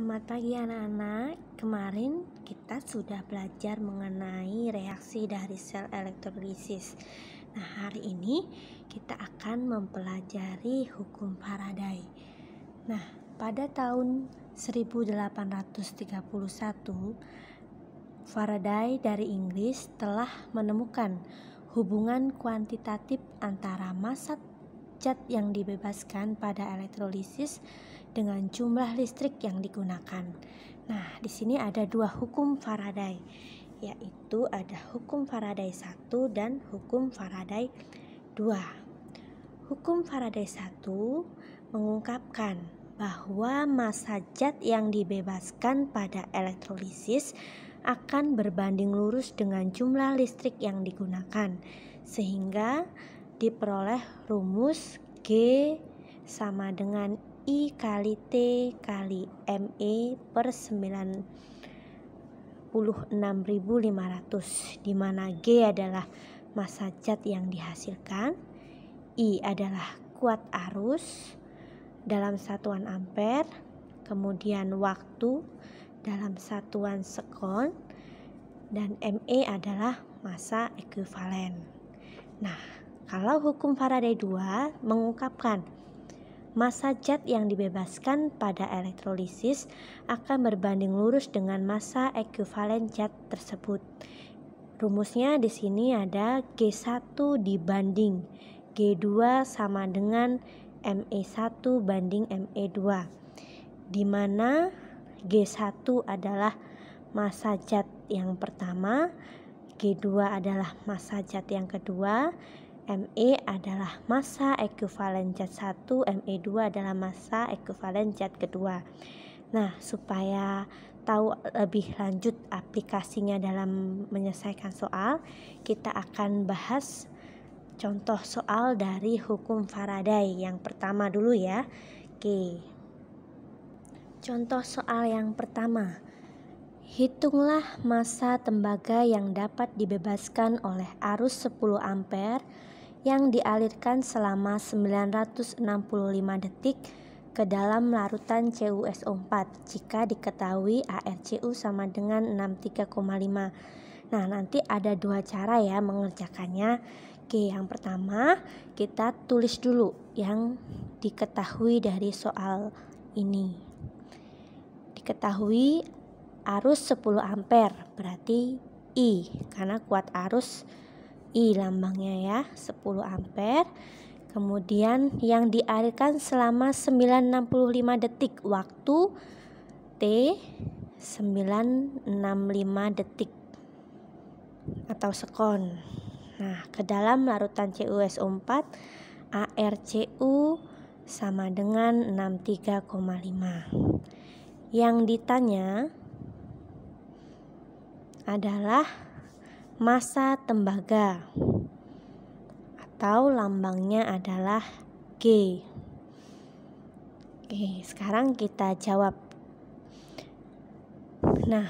Selamat pagi anak-anak. Kemarin kita sudah belajar mengenai reaksi dari sel elektrolisis. Nah, hari ini kita akan mempelajari hukum Faraday. Nah, pada tahun 1831, Faraday dari Inggris telah menemukan hubungan kuantitatif antara massa zat yang dibebaskan pada elektrolisis dengan jumlah listrik yang digunakan. Nah, di sini ada dua hukum Faraday, yaitu ada hukum Faraday 1 dan hukum Faraday 2. Hukum Faraday 1 mengungkapkan bahwa massa zat yang dibebaskan pada elektrolisis akan berbanding lurus dengan jumlah listrik yang digunakan, sehingga diperoleh rumus G sama dengan I kali T kali ME per 96.500, di mana G adalah massa zat yang dihasilkan, I adalah kuat arus dalam satuan ampere, kemudian waktu dalam satuan sekon, dan ME adalah massa ekuivalen. Nah, kalau hukum Faraday 2 mengungkapkan massa zat yang dibebaskan pada elektrolisis akan berbanding lurus dengan massa ekuivalen zat tersebut. Rumusnya di sini ada G1 dibanding G2 sama dengan ME1 banding ME2, di mana G1 adalah massa zat yang pertama, G2 adalah massa zat yang kedua, ME adalah massa ekuivalen zat 1, ME2 adalah massa ekuivalen zat kedua. Nah, supaya tahu lebih lanjut aplikasinya dalam menyelesaikan soal, kita akan bahas contoh soal dari hukum Faraday yang pertama dulu ya. Oke. Contoh soal yang pertama. Hitunglah massa tembaga yang dapat dibebaskan oleh arus 10 ampere yang dialirkan selama 965 detik ke dalam larutan CuSO4 jika diketahui ArCu sama dengan 63,5. Nah, nanti ada dua cara ya mengerjakannya. Oke, yang pertama kita tulis dulu yang diketahui dari soal ini. Diketahui arus 10 ampere berarti I, karena kuat arus I lambangnya ya, 10 ampere. Kemudian yang dialirkan selama 965 detik, waktu T 965 detik atau sekon. Nah, ke dalam larutan CuSO4 ArCu sama dengan 63,5. Yang ditanya adalah massa tembaga atau lambangnya adalah G. Oke, sekarang kita jawab. Nah,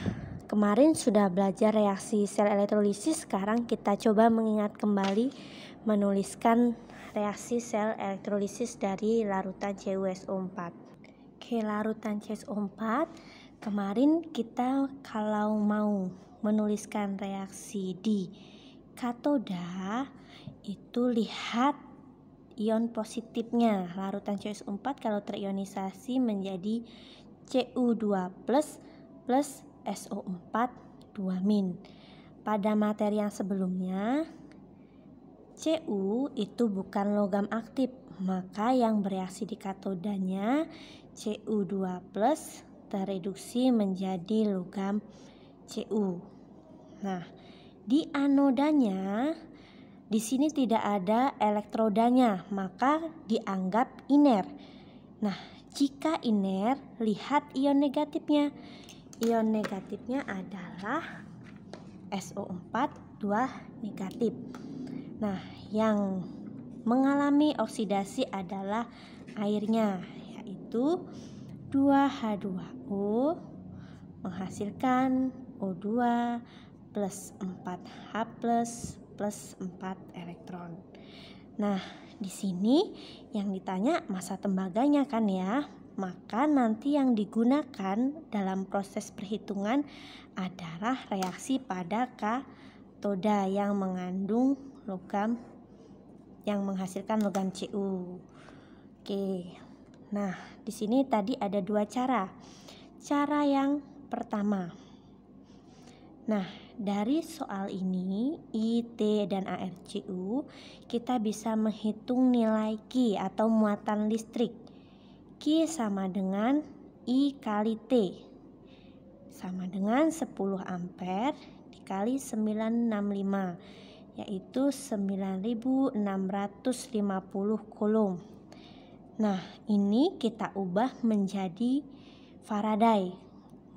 kemarin sudah belajar reaksi sel elektrolisis, sekarang kita coba mengingat kembali menuliskan reaksi sel elektrolisis dari larutan CuSO4. Oke, larutan CuSO4 kemarin kita kalau mau menuliskan reaksi di katoda itu lihat ion positifnya. Larutan CuSO4 kalau terionisasi menjadi Cu2+ plus SO4 2-. Pada materi yang sebelumnya Cu itu bukan logam aktif, maka yang bereaksi di katodanya Cu2+ tereduksi menjadi logam Cu. Nah, di anodanya di sini tidak ada elektrodanya, maka dianggap iner. Nah, jika iner, lihat ion negatifnya. Ion negatifnya adalah SO4 2 negatif. Nah, yang mengalami oksidasi adalah airnya, yaitu 2H2O menghasilkan O2 plus 4H plus 4 elektron. Nah, di sini yang ditanya massa tembaganya kan ya. maka nanti yang digunakan dalam proses perhitungan adalah reaksi pada katoda yang mengandung logam yang menghasilkan logam Cu. Oke. Nah, di sini tadi ada dua cara. Cara yang pertama. Nah, dari soal ini I, T, dan ARCU kita bisa menghitung nilai Q atau muatan listrik. Q sama dengan I kali T sama dengan 10 ampere dikali 965, yaitu 9650 coulomb. Nah, ini kita ubah menjadi Faraday.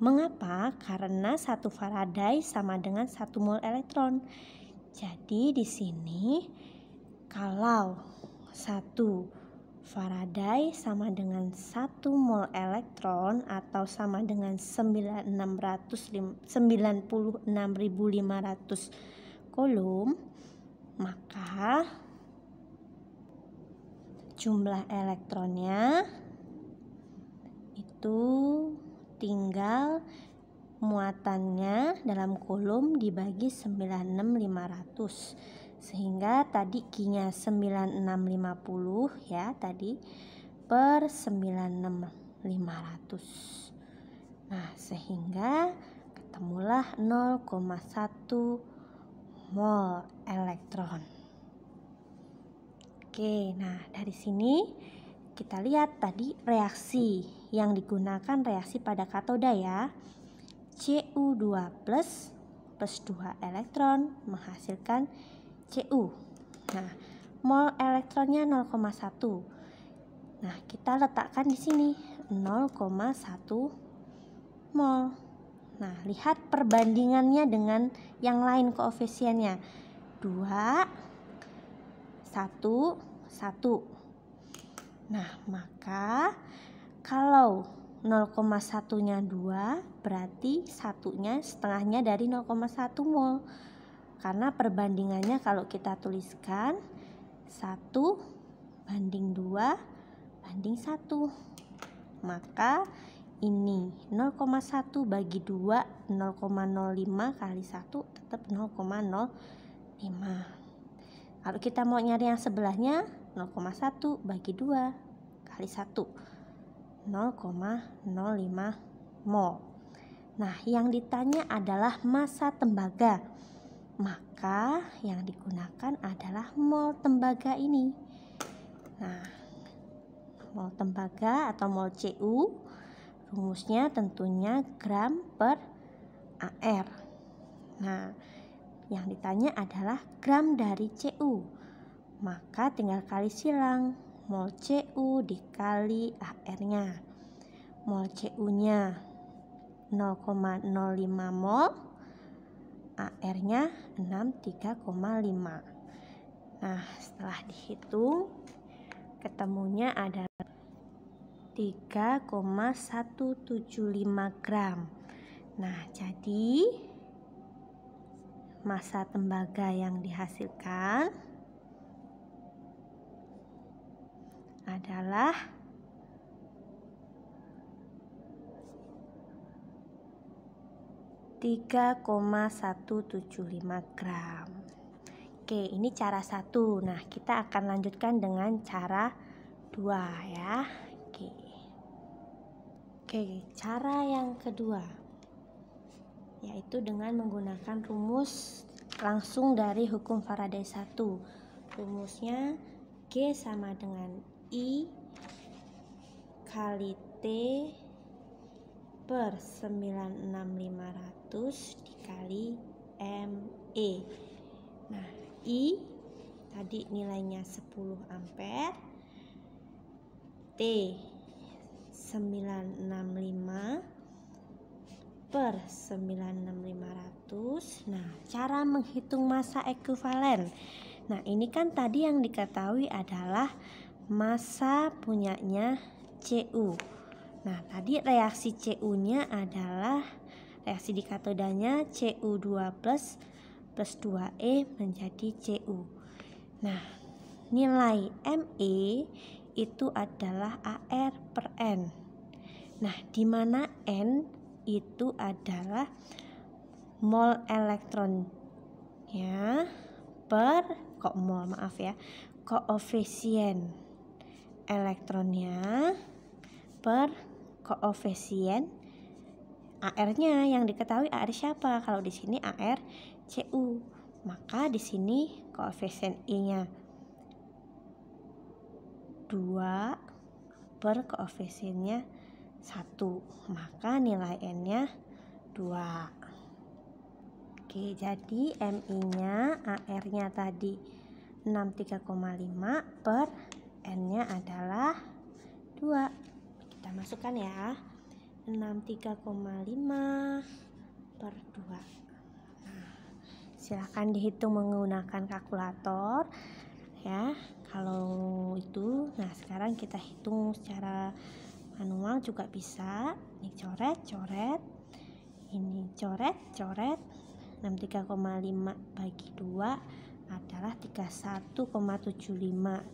Mengapa? Karena 1 Faraday sama dengan 1 mol elektron. Jadi di sini kalau 1 Faraday sama dengan 1 mol elektron atau sama dengan 96.500 coulomb, maka jumlah elektronnya itu tinggal muatannya dalam coulomb dibagi 96.500, sehingga tadi Q-nya 9650 ya tadi per 96.500. Nah, sehingga ketemulah 0,1 mol elektron. Oke, nah dari sini kita lihat tadi reaksi yang digunakan reaksi pada katoda ya. Cu2 plus 2 elektron menghasilkan Cu. Nah, mol elektronnya 0,1. Nah, kita letakkan di sini 0,1 mol. Nah, lihat perbandingannya dengan yang lain koefisiennya. 2 1 1. Nah, maka kalau 0,1-nya 2 berarti satunya setengahnya dari 0,1 mol. Karena perbandingannya kalau kita tuliskan 1 banding 2 banding 1. Maka ini 0,1 bagi 2 0,05 kali 1 tetap 0,05. Kalau kita mau nyari yang sebelahnya 0,1 bagi 2 kali 1 0,05 mol. Nah, yang ditanya adalah massa tembaga. Maka yang digunakan adalah mol tembaga ini. Nah, mol tembaga atau mol Cu rumusnya tentunya gram per AR. Nah, yang ditanya adalah gram dari Cu. Maka tinggal kali silang mol Cu dikali AR-nya. Mol Cu-nya 0,05 mol, AR-nya 63,5. Nah, setelah dihitung ketemunya adalah 3,175 gram. Nah, jadi massa tembaga yang dihasilkan adalah 3,175 gram. Oke, ini cara 1. Nah, kita akan lanjutkan dengan cara 2 ya. Oke, cara yang kedua yaitu dengan menggunakan rumus langsung dari hukum Faraday 1. Rumusnya G sama dengan I kali T per 96.500 dikali ME. Nah, I tadi nilainya 10 ampere, T 965 per 96.500. Nah, cara menghitung massa ekuivalen. Nah, ini kan tadi yang diketahui adalah massa punyanya Cu. Nah, tadi reaksi Cu-nya adalah reaksi di katodanya Cu2 plus 2E menjadi Cu. Nah, nilai Me itu adalah AR per N. Nah, di mana N itu adalah mol elektronnya per koefisien elektronnya per koefisien AR-nya. Yang diketahui AR siapa? Kalau di sini AR Cu, maka di sini koefisien I-nya 2 per koefisiennya 1, maka nilai N-nya 2. Oke, jadi MI-nya AR-nya tadi 63,5 per N-nya adalah 2. Kita masukkan ya, 63,5 per 2. Nah, silakan dihitung menggunakan kalkulator ya. Kalau itu, nah sekarang kita hitung secara manual juga bisa. Ini coret-coret, ini coret-coret. 63,5 bagi 2 adalah 31,75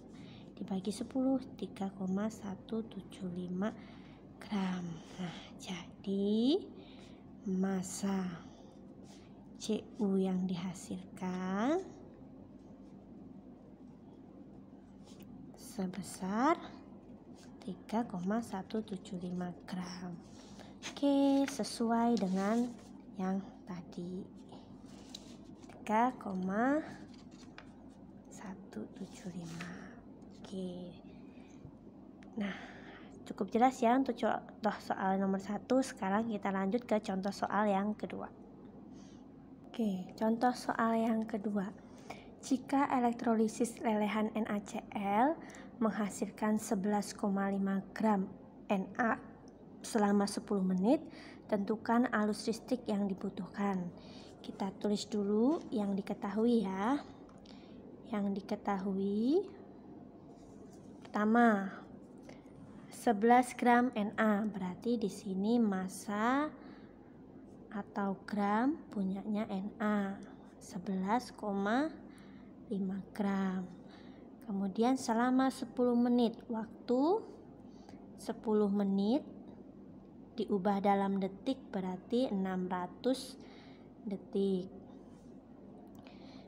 dibagi 10, 3,175 gram. Nah, jadi massa Cu yang dihasilkan sebesar 3,175 gram. Oke, sesuai dengan yang tadi 3,175. Oke. Nah, cukup jelas ya untuk contoh soal nomor 1. Sekarang kita lanjut ke contoh soal yang kedua. Oke, contoh soal yang kedua. Jika elektrolisis lelehan NaCl menghasilkan 11,5 gram Na selama 10 menit, tentukan arus listrik yang dibutuhkan. Kita tulis dulu yang diketahui ya. Yang diketahui pertama 11 gram Na, berarti di sini massa atau gram punyanya Na 11,5 gram. Kemudian selama 10 menit, waktu 10 menit diubah dalam detik berarti 600 detik.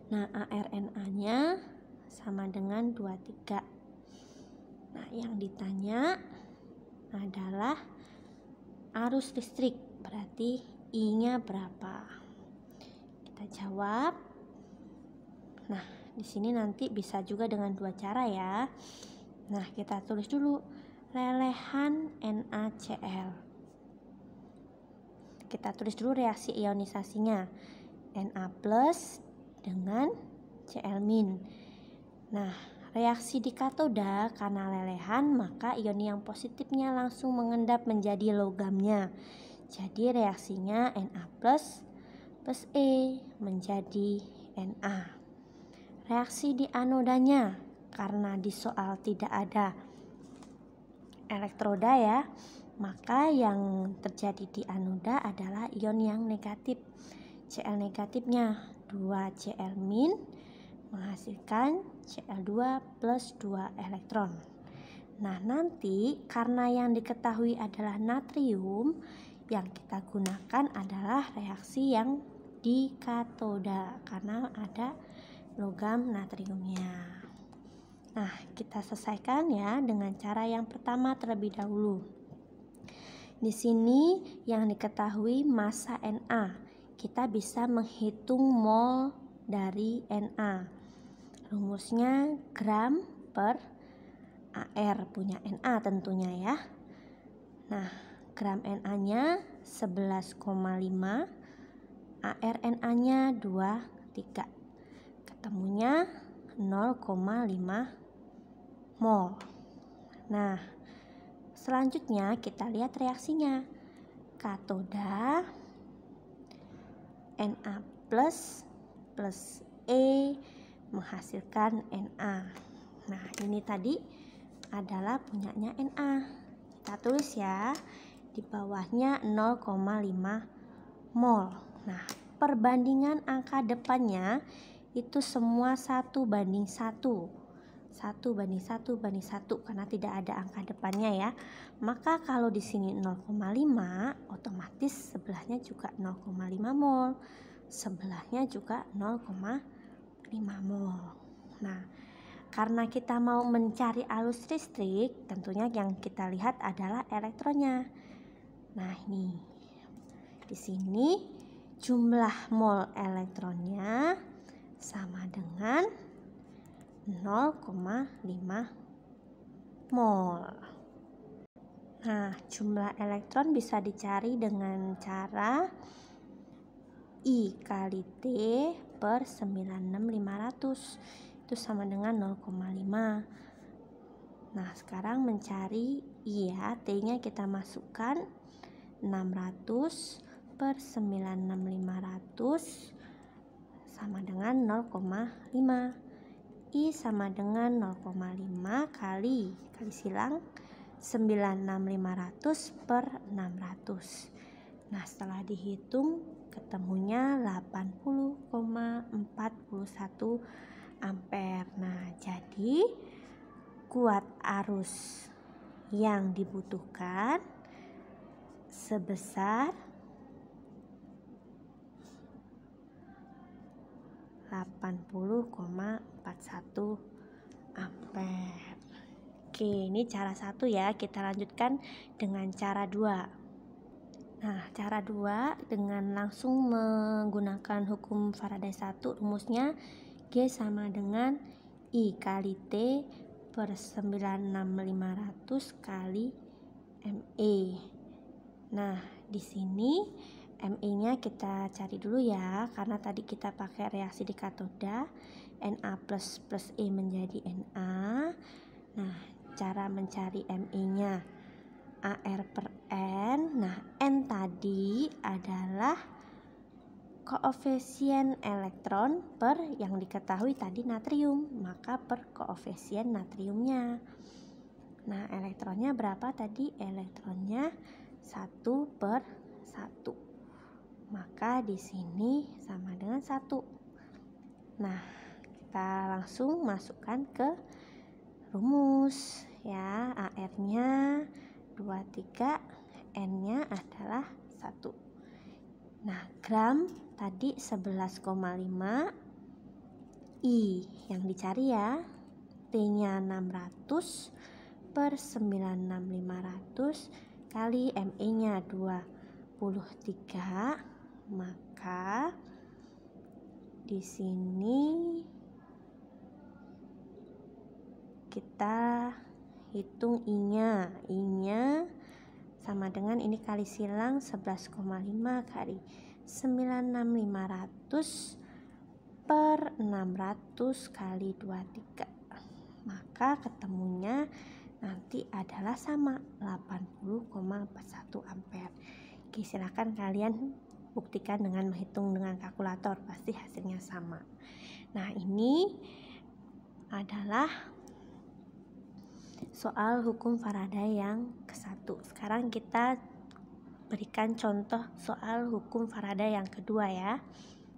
Nah, ARNA-nya sama dengan 23. Nah, yang ditanya adalah arus listrik, berarti I-nya berapa? Kita jawab. Nah, di sini nanti bisa juga dengan dua cara ya. Nah, kita tulis dulu lelehan NaCl. Kita tulis dulu reaksi ionisasinya, Na plus dengan Cl min. Nah, reaksi di katoda karena lelehan, maka ion yang positifnya langsung mengendap menjadi logamnya. Jadi reaksinya Na plus E menjadi Na. Reaksi di anodanya, karena di soal tidak ada elektroda ya, maka yang terjadi di anoda adalah ion yang negatif. Cl negatifnya 2 Cl min menghasilkan Cl2 plus 2 elektron. Nah, nanti karena yang diketahui adalah natrium, yang kita gunakan adalah reaksi yang di katoda karena ada logam natriumnya. Nah, kita selesaikan ya dengan cara yang pertama terlebih dahulu. Di sini yang diketahui massa Na, kita bisa menghitung mol dari Na. Rumusnya gram per AR, punya Na tentunya ya. Nah, gram Na-nya 11,5, ARNA-nya 23. Ketemunya 0,5 mol. Nah, selanjutnya kita lihat reaksinya. Katoda Na plus E menghasilkan Na. Nah, ini tadi adalah punyanya Na. Kita tulis ya, di bawahnya 0,5 mol. Nah, perbandingan angka depannya itu semua 1:1. 1 banding 1 banding 1 karena tidak ada angka depannya ya. Maka kalau di sini 0,5 otomatis sebelahnya juga 0,5 mol. Sebelahnya juga 0,5 mol. Nah, karena kita mau mencari arus listrik, tentunya yang kita lihat adalah elektronnya. Nah, ini di sini jumlah mol elektronnya sama dengan 0,5 mol. Nah, jumlah elektron bisa dicari dengan cara I kali T per 96500. Itu sama dengan 0,5. Nah, sekarang mencari I ya. T-nya kita masukkan 600 per 96500 sama dengan 0,5. I sama dengan 0,5 kali silang 96500 per 600. Nah, setelah dihitung ketemunya 80,41 ampere. Nah, jadi kuat arus yang dibutuhkan sebesar 80,41 ampere. Oke, ini cara 1 ya. Kita lanjutkan dengan cara 2. Nah, cara 2 dengan langsung menggunakan hukum Faraday 1, rumusnya G sama dengan I kali T per 96500 kali ME. Nah, di sini ME-nya kita cari dulu ya, karena tadi kita pakai reaksi di katoda, Na plus E menjadi Na. Nah, cara mencari ME-nya AR per N. Nah, N tadi adalah koefisien elektron per yang diketahui tadi natrium, maka per koefisien natriumnya. Nah, elektronnya berapa tadi? Elektronnya 1 per 1. Maka di sini sama dengan 1. Nah, kita langsung masukkan ke rumus ya. AR-nya 23, N-nya adalah 1. Nah, gram tadi 11,5. I yang dicari ya, T-nya 600 per 96500 kali ME-nya 23. Maka di sini kita hitung I-nya. I-nya sama dengan ini kali silang 11,5 kali 96500 per 600 kali 23. Maka ketemunya nanti adalah sama 80,41 ampere. Oke, silakan kalian buktikan dengan menghitung dengan kalkulator, pasti hasilnya sama. Nah, ini adalah soal hukum Faraday yang ke-1. Sekarang kita berikan contoh soal hukum Faraday yang kedua ya.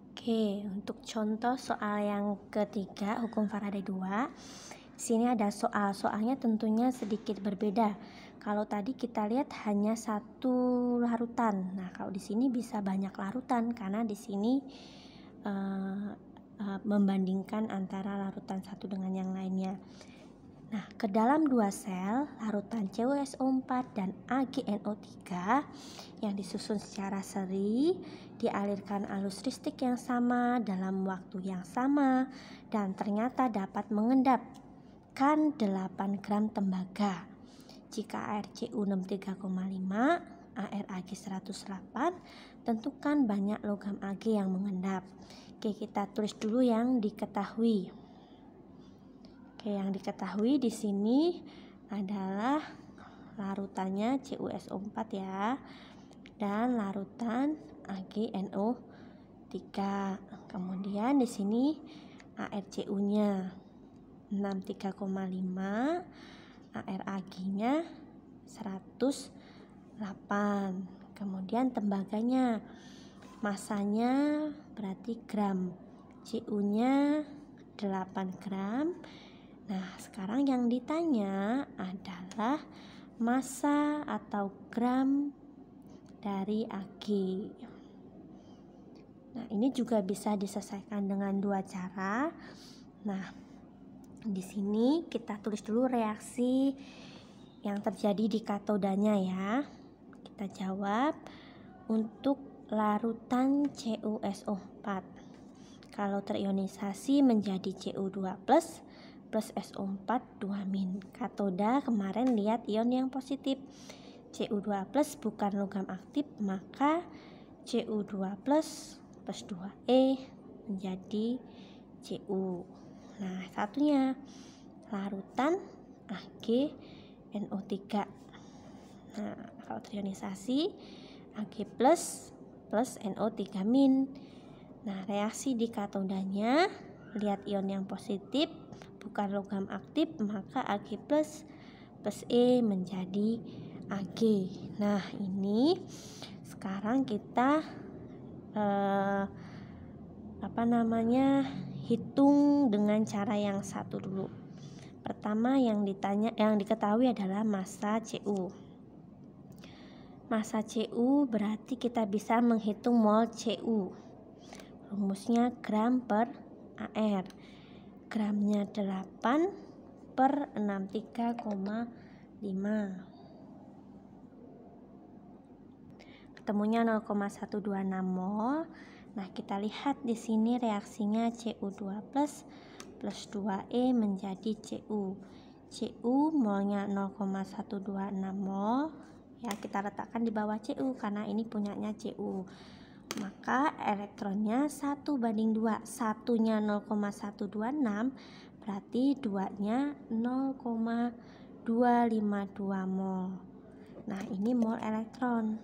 Oke, untuk contoh soal yang ketiga, hukum Faraday 2. Sini ada soalnya tentunya sedikit berbeda. Kalau tadi kita lihat hanya satu larutan. Nah, kalau di sini bisa banyak larutan karena di sini membandingkan antara larutan satu dengan yang lainnya. Nah, ke dalam 2 sel, larutan CuSO4 dan AgNO3 yang disusun secara seri, dialirkan arus listrik yang sama dalam waktu yang sama, dan ternyata dapat mengendapkan 8 gram tembaga. Jika ArCu 63,5, ArAg 108, tentukan banyak logam Ag yang mengendap. Oke, kita tulis dulu yang diketahui. Oke, yang diketahui di sini adalah larutannya CuSO4 ya, dan larutan AgNO3. Kemudian di sini ArCu-nya 63,5, ArAg-nya 108. Kemudian tembaganya, masanya berarti gram, Cu-nya 8 gram, Nah, sekarang yang ditanya adalah massa atau gram dari Ag. Nah, ini juga bisa diselesaikan dengan dua cara. Nah, di sini kita tulis dulu reaksi yang terjadi di katodanya ya. Kita jawab untuk larutan CuSO4. Kalau terionisasi menjadi Cu2+ plus SO4 2-. Katoda kemarin lihat ion yang positif. Cu2+ bukan logam aktif, maka Cu2+ plus 2E menjadi Cu. Nah, satunya larutan AgNO3. Nah, kalau terionisasi Ag plus NO3-. Nah, reaksi di katodanya lihat ion yang positif bukan logam aktif, maka Ag plus E menjadi Ag. Nah, ini sekarang kita hitung dengan cara yang satu dulu. Pertama yang diketahui adalah massa Cu. Massa Cu berarti kita bisa menghitung mol Cu. Rumusnya gram per AR. Gramnya 8 per 63,5. Ketemunya 0,126 mol. Nah, kita lihat di sini reaksinya Cu2+ plus 2E menjadi Cu. Cu molnya 0,126 mol. Ya, kita letakkan di bawah Cu karena ini punyanya Cu. Maka elektronnya 1:2. Satunya 0,126 berarti 2-nya 0,252 mol. Nah, ini mol elektron.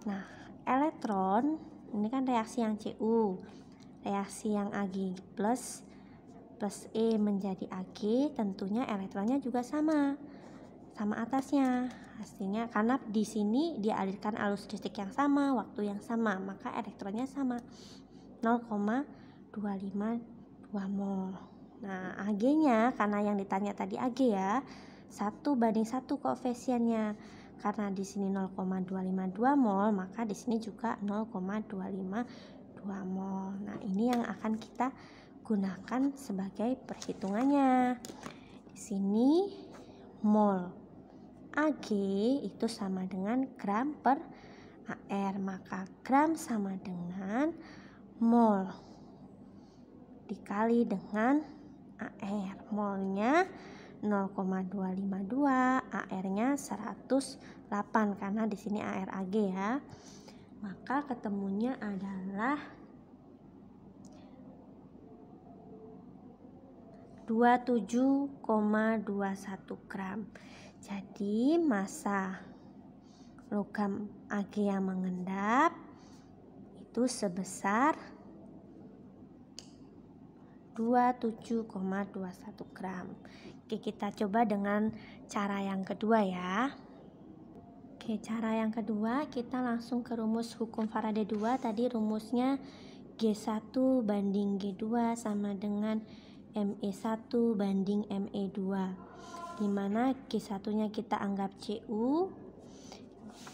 Nah, elektron ini kan reaksi yang Cu. Reaksi yang Ag plus E menjadi Ag, tentunya elektronnya juga sama atasnya. Hasilnya karena di sini dialirkan arus listrik yang sama, waktu yang sama, maka elektronnya sama 0,252 mol. Nah, Ag-nya karena yang ditanya tadi Ag ya, 1:1 koefisiennya. Karena di sini 0,252 mol, maka di sini juga 0,252 mol. Nah, ini yang akan kita gunakan sebagai perhitungannya. Di sini mol Ag itu sama dengan gram per AR, maka gram sama dengan mol dikali dengan AR. Molnya 0,252, AR-nya 108 karena di sini AR Ag ya. Maka ketemunya adalah 27,21 gram. Jadi massa logam Ag yang mengendap itu sebesar 27,21 gram. Oke, kita coba dengan cara yang kedua ya. Oke, cara yang kedua kita langsung ke rumus hukum Faraday 2. Tadi rumusnya G1 banding G2 sama dengan Me1 banding Me2, dimana G1-nya kita anggap Cu,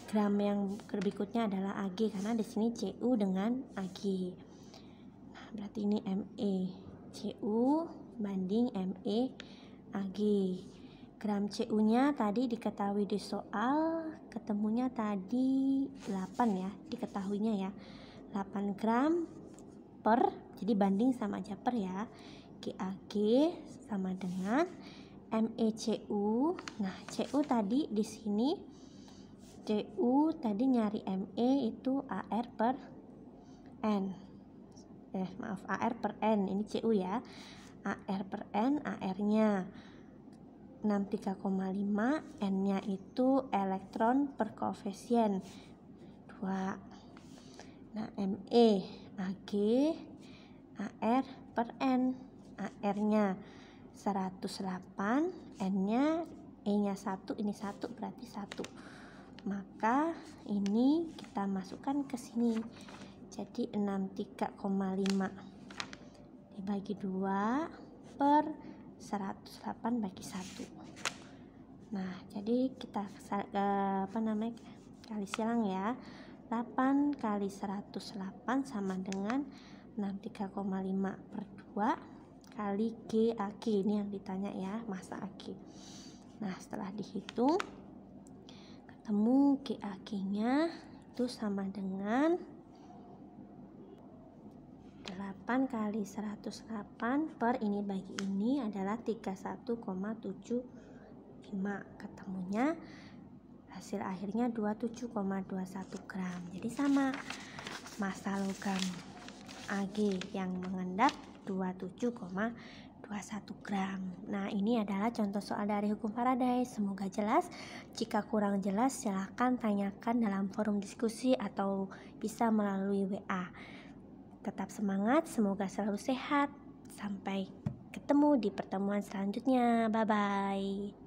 gram yang berikutnya adalah Ag karena di sini Cu dengan Ag. Nah, berarti ini Me Cu banding Me Ag. Gram Cu-nya tadi diketahui di soal, ketemunya tadi 8 ya, diketahuinya ya. 8 gram per, jadi banding sama aja per ya. Ag sama dengan MECU. Nah, Cu tadi di sini Cu tadi nyari Me itu AR per N. AR per N, ini Cu ya. AR per N, AR-nya 63,5, N-nya itu elektron per koefisien 2. Nah, Me Ag AR per N, AR-nya 108, N-nya E-nya 1, ini 1 berarti 1. Maka ini kita masukkan ke sini. Jadi 63,5 dibagi 2 per 108 bagi 1. Nah, jadi kita kali silang ya. 8 kali 108 sama dengan 63,5 per 2 kali GAG. Ini yang ditanya ya, massa AG. Nah, setelah dihitung ketemu GAG-nya itu sama dengan 8 kali 108 per ini bagi ini adalah 31,75. Ketemunya hasil akhirnya 27,21 gram. Jadi sama, massa logam Ag yang mengendap 27,21 gram. Nah, ini adalah contoh soal dari hukum Faraday. Semoga jelas. Jika kurang jelas silakan tanyakan dalam forum diskusi atau bisa melalui WA. Tetap semangat, semoga selalu sehat. Sampai ketemu di pertemuan selanjutnya. Bye-bye.